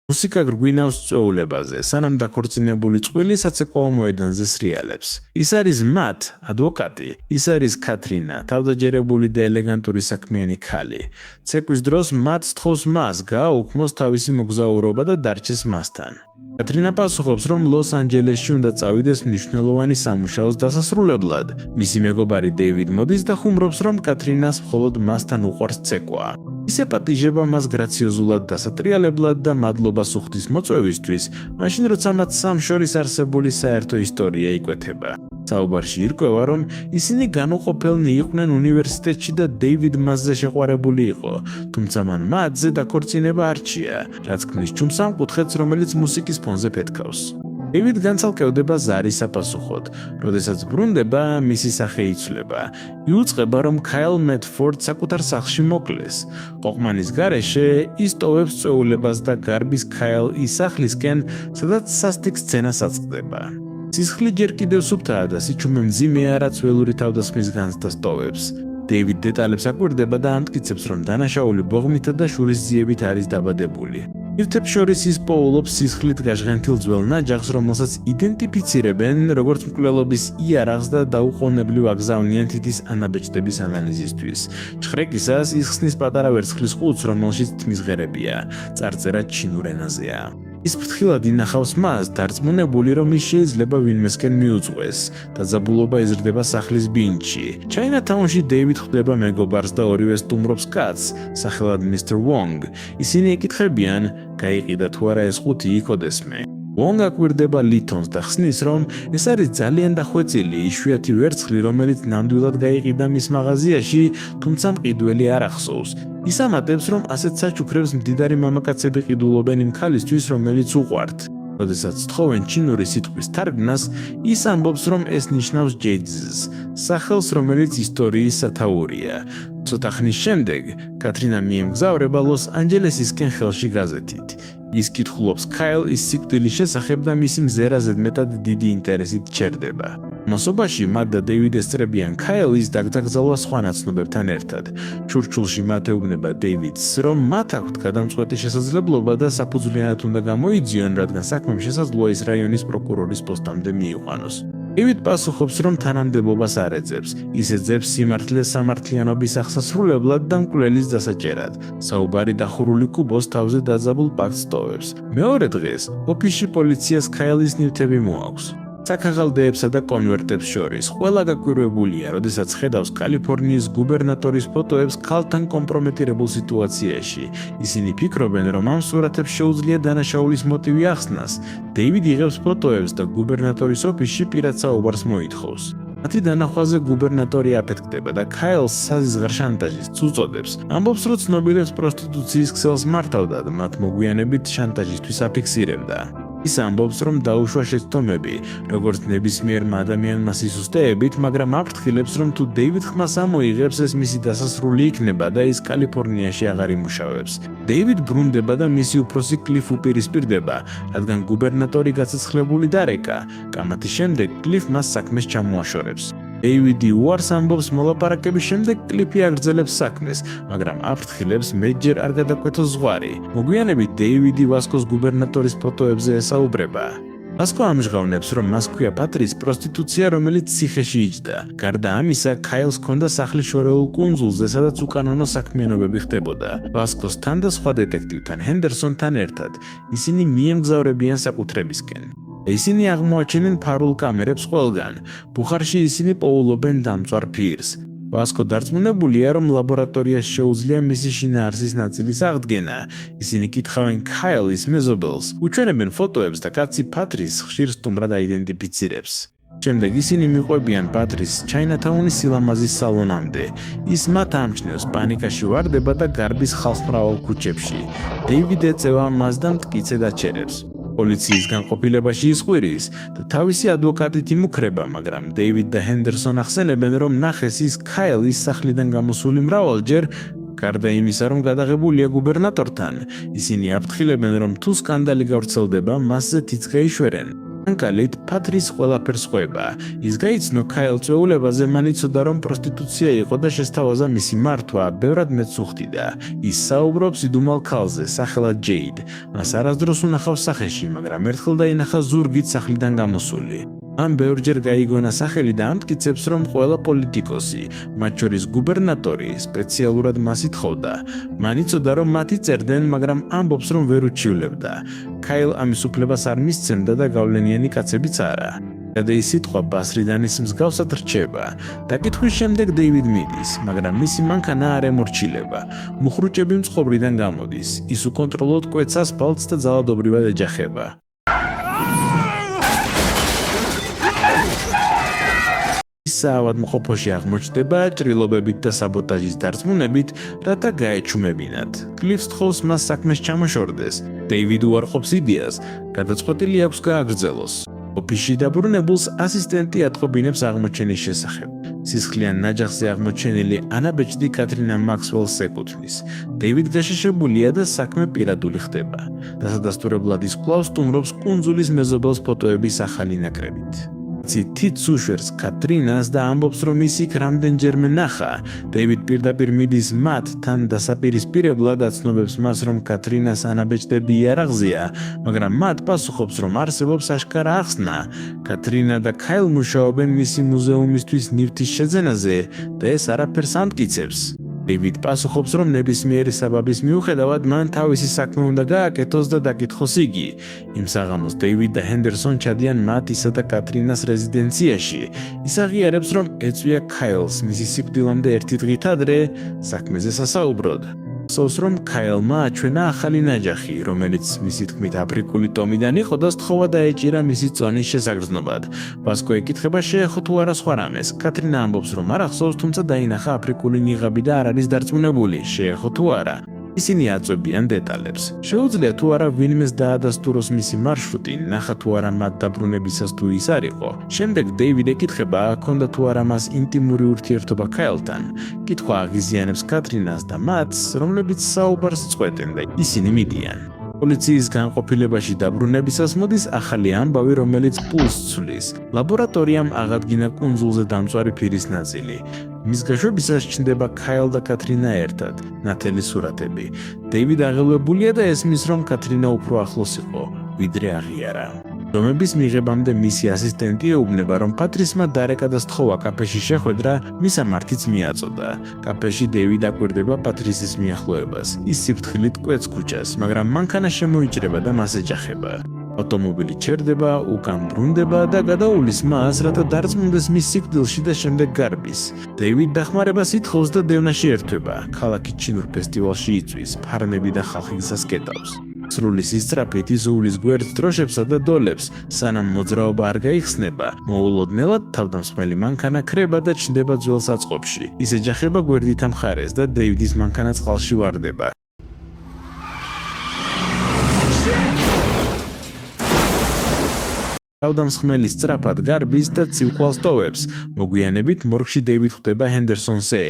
მუსიკა გვინავს წვეულებაზე, სანამ დაქორწინებული წყვილი საცეკვაო მოედანზე სრიალებს. ის არის მათ, ადვოკატი, ის არის კათრინა, თავდაჯერებული და ელეგანტური საქმიანი ქალი. ცეკვის დროს მათ სთხოვს მას გააუქმოს თავისი მოგზაურობა და დარჩეს მასთან. კათრინა პასუხობს, რომ ლოს-ანჯელესში უნდა წავიდეს მნიშვნელოვანი სამუშაოს დასასრულებლად. მისი მეგობარი დეივიდ მოდის და ხუმრობს, რომ კათრინას მხოლოდ მასთან უყვარს ცეკვა. ის ეპატიჟება მას გრაციოზულად დასატრიალებლად და მადლობას უხდის მოწვევისთვის, მაშინ როცა მათ სამს შორის არსებული საერთო ისტორია იკვეთება. საუბარში ირკვევა, რომ ისინი განუყოფელნი იყვნენ უნივერსიტეტში და დეივიდ მასზე შეყვარებული იყო, თუმცა მან მათზე დაქორწინება არჩია, რაც ქმნის ჯუმს სამკუთხედს, რომელიც მუსიკის ფონზე ფეთქავს. დეივიდ განცალკევდება ზარის საპასუხოდ, როდესაც ბრუნდება, მისი სახე იცვლება. იუწყება, რომ ქაილ მეტფორდ საკუთარ სახლში მოკლეს. ყოყმანის გარეშე ის ტოვებს წვეულებას და გარბის ქაილ ის სახლისკენ, სადაც სასტიკ სცენას აწყდება. სისხლი ჯერ კიდევ სუფთაა და სიჩუმე მძიმეა, რაც ველური თავდასხმის განცდას ტოვებს. დეივიდ დეტალებს აკვირდება და ამტკიცებს, რომ დანაშაული ბოღმითა და შურისძიებით არის დაბადებული. ერთებს შორის ის პოულობს სისხლით გაჟღენთილ ძველ ნაჯახს, რომელსაც იდენტიფიცირებენ როგორც მკვლელობის იარაღს და დაუყოვნებლივ აგზავნიან თითის ანაბეჭდების ანალიზისთვის. ჭხრეკისას ის ხსნის პატარა ვერცხლის ყუთს, რომელშიც თმის ღერებია. წარწერა ჩინურ ენაზეა. ის ფრთხილად ინახავს მას, დარწმუნებული, რომ ის შეიძლება ვინმესკენ მიუძღვეს. დაძაბულობა იზრდება სახლის ბინჯში. ჩაინათაუნში დეივიდ ხვდება მეგობარს და ორივე სტუმრობს კაცს, სახელად მისტერ ვონგ. ისინი ეკითხებიან, გაიყიდა თუ არა ეს ყუთი იქოდესმე. ვონგ აკვირდება ლითონს და ხსნის, რომ ეს არის ძალიან დახვეწილი, იშვიათი ვერცხლი, რომელიც ნამდვილად გაიყიდა მის მაღაზიაში, თუმცა მყიდველი არ ახსოვს. ის ამატებს, რომ ასეთ საჩუქრებს მდიდარი მამაკაცები ყიდულობენ იმ ქალისთვის, რომელიც უყვართ. როდესაც თხოვენ ჩინური სიტყვის თარგმნას, ის ამბობს, რომ ეს ნიშნავს ჯეიძს, სახელს, რომელიც ისტორიის სათაურია. ცოტა ხნის შემდეგ, კათრინა მიემგზავრება ლოს-ანჯელესისკენ ხელში გაზეთით. ის კითხულობს ქაილ ის სიკვდილის შესახებ და მისი მზერა ზედმეტად დიდი ინტერესით ჩერდება. მასობაში მათ და დეივიდ ესწრებიან ქაილის დაკრძალვა სხვა ნაცნობებთან ერთად. ჩურჩულში მათ ეუბნება დეივიდს, რომ მათ აქვთ გადამწყვეტი შესაძლებლობა და საფუძვლიანად უნდა გამოიძიონ, რადგან საქმემ შესაძლოა ის რაიონის პროკურორის პოსტამდე მიიყვანოს. დეივიდ პასუხობს, რომ თანამდებობას არ ეძებს. ის ეძებს სიმართლეს სამართლიანობის აღსასრულებლად და მკვლელის დასაჭერად. საუბარი დახურული კუბოს თავზე დაძაბულ პაქტს ტოვებს. მეორე დღეს ოფისში პოლიციას ქაილის ნივთები მოაქვს. საქაღალდეებსა და კონვერტებს შორის ყველა გაკვირვებულია, როდესაც ხედავს კალიფორნიის გუბერნატორის ფოტოებს ქალთან კომპრომეტირებულ სიტუაციაში. ისინი ფიქრობენ, რომ ამ სურათებს შეუძლია დანაშაულის მოტივი ახსნას. დეივიდ იღებს ფოტოებს და გუბერნატორის ოფისში პირად საუბარს მოითხოვს. მათი დანახვაზე გუბერნატორი აფეთქდება და ქაილს საზღარ შანტაჟის უწოდებს. ამბობს, რომ ცნობილებს პროსტიტუციის ქსელს მართავდა და მათ მოგვიანებით შანტაჟისთვის აფიქსირებდა. ის ამბობს, რომ დაუშვა შეცდომები, როგორც ნებისმიერმა ადამიანმა სისუსტეებით, მაგრამ აფრთხილებს, რომ თუ დეივიდ ხმას ამოიღებს, ეს მისი დასასრული იქნება და ის კალიფორნიაში აღარ იმუშავებს. დეივიდ ბრუნდება და მისი უფროსი კლიფ უპირისპირდება, რადგან გუბერნატორი გაცოცხლებული დარეკა. კამათის შემდეგ კლიფ მას საქმეს ჩამოაშორებს. დეივიდი უარს ამბობს მოლაპარაკების შემდეგ კლიფი აგრძელებს საქმეს, მაგრამ აფრთხილებს მეჯერ არ გადაკვეთოს ზღვარი. მოგვიანებით დეივიდი ვასკოს გუბერნატორის ფოტოებზე ესაუბრება. ვასკო ამჟღავნებს, რომ მას ჰქვია პატრის პროსტიტუცია, რომელიც ციხეში იჯდა. გარდა ამისა, ქაილს ჰქონდა სახლი შორეულ კუნძულზე, სადაც უკანონო საქმიანობები ხდებოდა. ვასკოს თან და სხვა დეტექტივთან ჰენდერსონთან ერთად ისინი მიემგზავრებიან საკუთრებისკენ. ისინი აღმოაჩენენ ფარულ კამერებს ყველგან. ბუხარში ისინი პოულობენ დამწვარ ფირს. ვასკო დარწმუნებულია, რომ ლაბორატორიაში შეუძლია მისი შინაარსის ნაწილის აღდგენა. ისინი კითხავენ ქაილის მეზობელს, უჩვენებენ ფოტოებს და კაცი პატრის ხშირ სტუმრად აიდენტიფიცირებს. შემდეგ ისინი მიყვებიან პატრის ჩაინათაუნის სილამაზის სალონამდე. ის მათ ამჩნევს, პანიკაში ვარდება და გარბის ხალხმრავალ ქუჩებში. დეივიდ ეწევა მას და მტკიცედ აჩერებს. პოლიციის განყოფილებაში ისყვირის და თავისი ადვოკატით იმუქრება, მაგრამ დეივიდ და ჰენდერსონ ახსენებენ, რომ ნახეს ის ქაილის სახლიდან გამოსული მრავალჯერ, გარდა იმისა, რომ გადაღებულია გუბერნატორთან. ისინი აფრთხილებენ, რომ თუ სკანდალი გავრცელდება, მასზე თიცხე იშვერენ. კალით პატრის ყველაფერს ყვება. ის გაიცნო ქაილ წვეულებაზე, მან იცოდა, რომ პროსტიტუცია იყო და შესთავაზა მისი მართვა, ბევრად მეც უხდიდა. ის საუბრობს იდუმალ ქალზე, სახელად ჯეიდ. მას არასდროს უნახავს სახეში, მაგრამ ერთხელ დაინახა ზურგით სახლიდან გამოსული. მან ბევრჯერ გაიგონა სახელი და ამტკიცებს, რომ ყველა პოლიტიკოსი, მათ შორის გუბერნატორი, სპეციალურად მას ითხოვდა. მან იცოდა, რომ მათი წერდნენ, მაგრამ ამბობს, რომ ვერ უჩივლებდა. ქაილ ამის უფლებას არ მისცემდა და გავლენიანი კაცებიც არა. და ის სიტყვა ბასრიდან ის მსგავსად რჩება. დაკითხვის შემდეგ დეივიდ მიდის, მაგრამ მისი მანქანა არ ემორჩილება. მუხრუჭები მწყობრიდან გამოდის. ის უკონტროლოდ კვეთს ასფალტს და ძალადობრივად ეჯახება. საავადმყოფოში აღმოჩნდება ჭრილობებით და საბოტაჟის დარწმუნებით, რათა გაეჩუმებინათ. კლიფს თხოვს მას საქმეს ჩამოშორდეს. დეივიდ უარყოფს იდეას, გადაწყვეტილი აქვს გააგრძელოს. ოფისში დაბრუნებულს ასისტენტი ატყობინებს აღმოჩენის შესახებ. სისხლიან ნაჯახზე აღმოჩენილი ანაბეჭდი კატრინა მაქსველს ეკუთვნის. დეივიდ გაშიშებულია და საქმე პირადული ხდება. დასადასტურებლად ის კვლავ სტუმრობს კუნძულის მეზობელს ფოტოების ახალი ნაკრებით. თითს უშვერს კატრინას და ამბობს, რომ ის იქ რამდენჯერმე ნახა. დეივიდ პირდაპირ მიდის მათთან დასაპირისპირებლად აცნობებს მას, რომ კატრინას ანაბეჭდები იარაღზეა, მაგრამ მათ პასუხობს, რომ არსებობს აშკარა ახსნა. კატრინა და ქაილ მუშაობენ მისი მუზეუმისთვის ნივთის შეძენაზე და ეს არაფერს ამტკიცებს. დეივიდ პასუხობს, რომ ნებისმიერი საბაბის მიუხედავად მან თავისი საქმე უნდა გააკეთოს და დაკითხოს იგი. იმ საღამოს დეივიდ და ჰენდერსონ ჩადიან მათისა და კატრინას რეზიდენციაში. ის აღიარებს, რომ ეწვია ქაილს მისი სიკვდილამდე ერთი დღით ადრე საქმეზე სასაუბროდ. სოს რომ ქაილმა აჩვენა ახალი ნაჯახი, რომელიც მისი თქმით აფრიკული ტომიდან იყო და სთხოვა დაეჭირა მისი წონის შესაგრძნობად. ბასკო ეკითხება შეეხო თუ არა სხვა რამეს. კატრინა ამბობს, რომ არ ახსოვს, თუმცა დაინახა აფრიკული ნიღაბი და არ არის დარწმუნებული, შეეხო თუ არა. ისინი აწვევიან დეტალებს. შეუძლია თუ არა ვინმეს დაადასტუროს მისი მარშრუტი, ნახა თუ არა მათ დაბრუნებისას თუ ის არ იყო. შემდეგ დეივიდ ეკითხება, ჰქონდა თუ არა მას ინტიმური ურთიერთობა ქაილთან. კითხვა აღიზიანებს კატრინას და მათს, რომლებიც საუბარს წყვეტენ და ისინი მიდიან. პოლიციის განყოფილებაში დაბრუნებისას მოდის ახალი ამბავი, რომელიც პულსს ცვლის. ლაბორატორიამ აღადგინა კუნძულზე დამწვარი ფირის ნაწილი. მის გაშვებისას ჩნდება ქაილ და კატრინა ერთად, ნათელი სურათები. დეივიდ აღელვებულია და ესმის, რომ კატრინა უფრო ახლოს იყო, ვიდრე აღიარა. რომების მიღებამდე მისი ასისტენტი ეუბნება, რომ პატრისმა დარეკა და სთხოვა კაფეში შეხვედრა, მისა მართიც მიაწოდა. კაფეში დეივიდ აკვირდება პატრისის მიახლოებას. ის სიფრთხილით კვეთს ქუჩას, მაგრამ მანქანა შემოიჭრება და მას ეჯახება. ავტომობილი ჩერდება, უკან ბრუნდება და გადაულის მას, რათა დარწმუნდეს მის სიკვდილში და შემდეგ გარბის. დეივიდ დახმარებას ითხოვს და დევნაში ერთვება. ქალაქი ჩინურ ფესტივალში იწვის, ფარმები და ხალხი გზას კეტავს. სრული სისწრაფით იზოულის გვერდს დროშებსა და დოლებს, სანამ მოძრაობა არ გაიხსნება, მოულოდნელად თავდამსხმელი მანქანა ქრება და ჩნდება ძველ საწყობში. ის ეჯახება გვერდით ამ მხარეს და დეივიდის მანქანა წყალში ვარდება. თავდამსხმელი სწრაფად გარბის და ცივკვალს ტოვებს. მოგვიანებით მორგში დეივიდ ხვდება ჰენდერსონზე.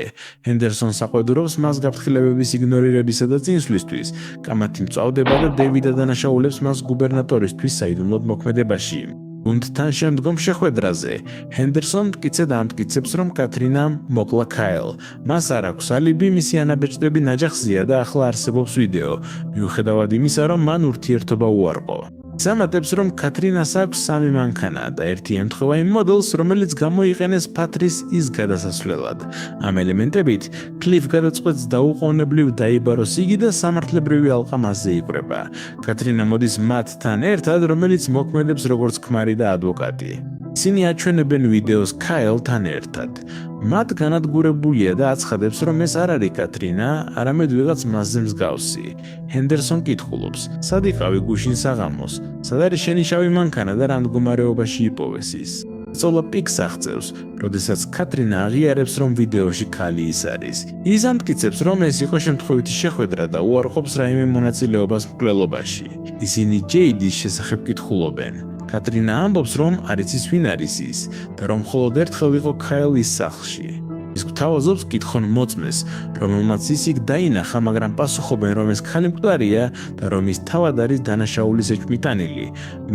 ჰენდერსონს აყვედურობს მას გაფრთხილებების იგნორირებისა და წინსვლისთვის. კამათი მწვავდება და დეივიდ ადანაშაულებს მას გუბერნატორისთვის საიდუმლოდ მოქმედებაში. გუნდთან შემდგომ შეხვედრაზე ჰენდერსონ მტკიცედ ამტკიცებს, რომ კატრინამ მოკლა ქაილ. მას არ აქვს ალიბი, მისი ანაბეჭდები ნაჯახზეა და ახლა არსებობს ვიდეო, მიუხედავად იმისა, რომ მან ურთიერთობა უარყო. სამატებს, რომ კატრინას აქვს სამი მანქანა და ერთი ემთხვევა იმ მოდელს, რომელიც გამოიყენეს პატრის ის გადასასვლელად. ამ ელემენტებით კლიფ გადაწყვეტს დაუყოვნებლივ დაიბაროს იგი და სამართლებრივი ალყა მასზე იკვრება. კატრინა მოდის მათთან ერთად, რომელიც მოქმედებს როგორც ქმარი და ადვოკატი. ისინი აჩვენებენ ვიდეოს ქაილთან ერთად. მათ განადგურებულია და აცხადებს, რომ ეს არ არის კატრინა, არამედ ვიღაც მასზე მსგავსი. ჰენდერსონ კითხულობს, სად იყავი გუშინ საღამოს, სად არის შენი შავი მანქანა და რა მდგომარეობაში იპოვეს ის. სწავლა პიკს აღწევს, როდესაც კატრინა აღიარებს, რომ ვიდეოში ქალი ის არის. ის ამტკიცებს, რომ ეს იყო შემთხვევითი შეხვედრა და უარყოფს რაიმე მონაწილეობას მკვლელობაში. ისინი ჯეიდის შესახებ კითხულობენ. კატრინა ამბობს, რომ არ იცის ვინ არის ის და რომ მხოლოდ ერთხელ იყო ქაილ ის სახლში. ის გვთავაზობს კითხონ მოწმეს, რომელმაც ის იქ დაინახა, მაგრამ პასუხობენ, რომ ეს ქალი მკვდარია და რომ ის თავად არის დანაშაულის ეჭვმიტანილი.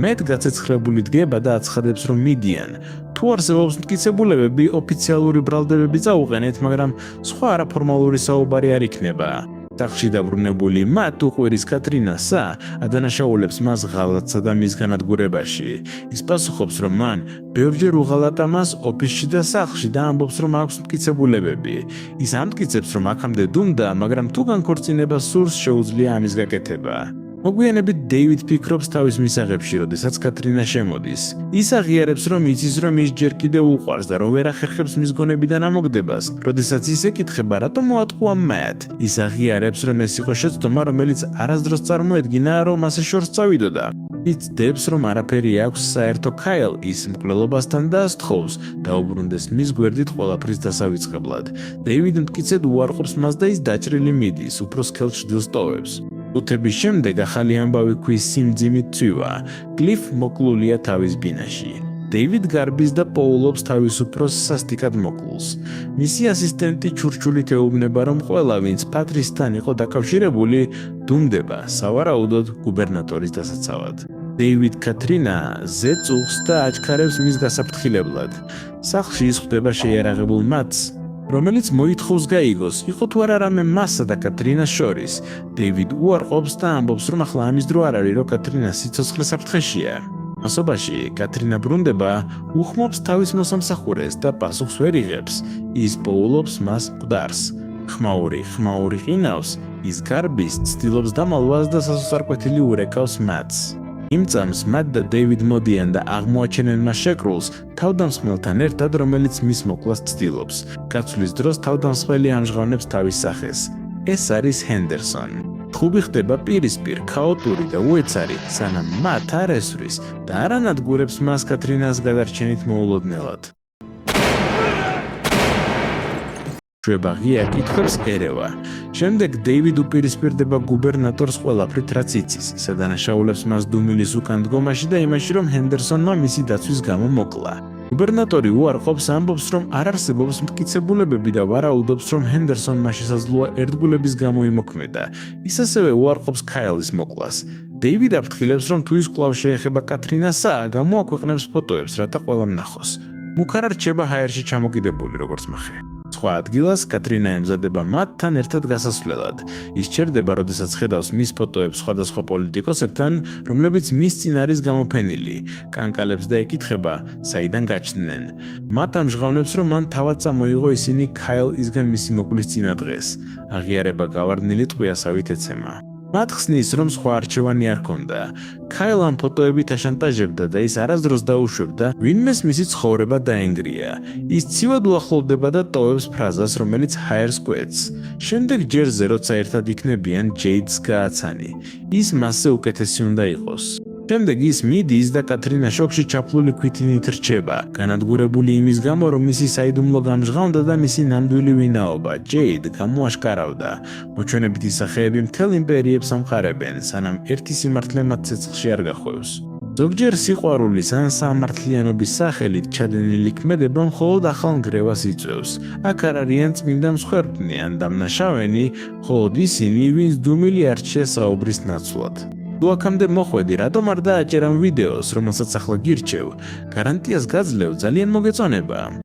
მეტ გაცეცხლებული დგება და აცხადებს, რომ მიდიან. თუ არსებობს მტკიცებულებები, ოფიციალური ბრალდებები წაუყენეთ, მაგრამ სხვა არაფორმალური საუბარი არ იქნება. სახლში დაბრუნებული მათ უყვირის კატრინასა ადანაშაულებს მას ღალატსა და მის განადგურებაში. ის პასუხობს, რომ მან ბევრჯერ უღალატა მას ოფისში და სახლში და ამბობს, რომ აქვს მტკიცებულებები. ის ამტკიცებს, რომ აქამდე დუმდა, მაგრამ თუ განქორწინებას სურს, შეუძლია ამის გაკეთება. მოგვიანებით დეივიდ ფიქრობს თავის მისაღებში, როდესაც კატრინა შემოდის. ის აღიარებს, რომ იცის, რომ ის ჯერ კიდევ უყვარს და რომ ვერ ახერხებს მის გონებიდან ამოგდებას. როდესაც ის ეკითხება, რატომ მოატყუა მათ, ის აღიარებს, რომ ეს იყო შეცდომა, რომელიც არასდროს წარმოედგინა, რომ ასე შორს წავიდოდა. ის ძებს, რომ არაფერი აქვს საერთო ქაილ ის მკვლელობასთან და სთხოვს დაუბრუნდეს მის გვერდით ყველაფრის დასავიწყებლად. დეივიდ მტკიცედ უარყოფს მას და ის დაჭრილი მიდის, უფრო სქელ ჩრდილს ტოვებს. უთების შემდეგ ახალი ამბავი ქვის სიმძიმით ცვივა. კლიფ მოკლულია თავის ბინაში. დეივიდ გარბის და პოულობს თავის უფროს სასტიკად მოკლულს. მისი ასისტენტი ჩურჩულით ეუბნება, რომ ყველა, ვინც პატრისთან იყო დაკავშირებული, დუმდება, სავარაუდოდ გუბერნატორის დასაცავად. დეივიდ კატრინა ზეწუხს და აჩქარებს მის გასაფრთხილებლად. სახლში ის ხვდება შეიარაღებულ მათს, რომელიც მოითხოვს გაიგოს, იყო თუ არა რამე მასა და კატრინას შორის. დეივიდ უარყოფს და ამბობს, რომ ახლა ამის დრო არ არის, რომ კატრინა სიცოცხლე საფრთხეშია. მასობაში კატრინა ბრუნდება, უხმობს თავის მოსამსახურეს და პასუხს ვერ იღებს. ის პოულობს მას მკვდარს. ხმაური ყინავს, ის გარბის, ცდილობს დამალვას და სასუსარკვეთილი ურეკავს მათს. იმ წამს მათ და დეივიდ მოდიან და აღმოაჩენენ მას შეკრულს თავდამსხმელთან ერთად, რომელიც მის მოკლას ცდილობს. გაცვლის დროს თავდამსხმელი ამჟღავნებს თავის სახეს. ეს არის ჰენდერსონ. ხუბი ხდება პირისპირ, ქაოტური და უეცარი, სანამ მათ არ ესვრის და არ ანადგურებს მას კატრინას გადარჩენით მოულოდნელად. შვებაღია კითხვებს ერევა. შემდეგ დეივიდ უპირისპირდება გუბერნატორს ყველაფრით, რაც იცის. ის ადანაშაულებს მას დუმილის უკან დგომაში და იმაში, რომ ჰენდერსონმა მისი დაცვის გამო მოკლა. გუბერნატორი უარყოფს, ამბობს, რომ არ არსებობს მტკიცებულებები და ვარაუდობს, რომ ჰენდერსონმა შესაძლოა ერთგულების გამო იმოქმედა. ის ასევე უარყოფს ქაილის მოკლას. დეივიდ აფრთხილებს, რომ თუ ის კვლავ შეეხება კატრინასა, გამოაქვეყნებს ფოტოებს, რათა ყველამ ნახოს. მუქარა რჩება ჰაერში ჩამოკიდებული, როგორც მახე. სხვა ადგილას კატრინა ემზადება მათთან ერთად გასასვლელად. ის ჩერდება, როდესაც ხედავს მის ფოტოებს სხვადასხვა პოლიტიკოსებთან, რომლებიც მის წინ არის გამოფენილი. კანკალებს და ეკითხება, საიდან გაჩნდნენ. მათ ამჟღავნებს, რომ მან თავად წამოიღო ისინი ქაილისგან მისი მოკლის წინადღეს. აღიარება გავარდნილი ტყვიასავით ეცემა. მათ ხსნის, რომ სხვა არჩევანი არ ჰქონდა. ქაილ ამ ფოტოებით აშანტაჟებდა და ის არასდროს დაუშვებდა, ვინმეს მისი ცხოვრება დაენგრია. ის ცივად უახლოვდება და ტოვებს ფრაზას, რომელიც ჰაერს კვეთს. შემდეგ ჯერზე, როცა ერთად იქნებიან, ჯეიდს გააცანი. ის მასზე უკეთესი უნდა იყოს. შემდეგ ის მიდის და კატრინა შოკში ჩაფლული ქვითინით რჩება, განადგურებული იმის გამო, რომ მისი საიდუმლო გამჟღავნდა და მისი ნამდვილი ვინაობა, ჯეიდ, გამოაშკარავდა. მოჩვენებითი სახეები მთელ იმპერიებს ამყარებენ, სანამ ერთი სიმართლე მათ ცეცხლში არ გახვევს. ზოგჯერ სიყვარულის ან სამართლიანობის სახელით ჩადენილი ქმედება მხოლოდ ახალ ნგრევას იწვევს. აქ არ არიან წმინდა მსხვერპლნი ან დამნაშავენი, მხოლოდ ისინი, ვინც დუმილი არჩია საუბრის ნაცვლად. თუ აქამდე მოხვედი, რატომ არ დააჭერამ ვიდეოს, რომელსაც ახლა გირჩევ? გარანტიას გაძლევ, ძალიან მოგეწონება.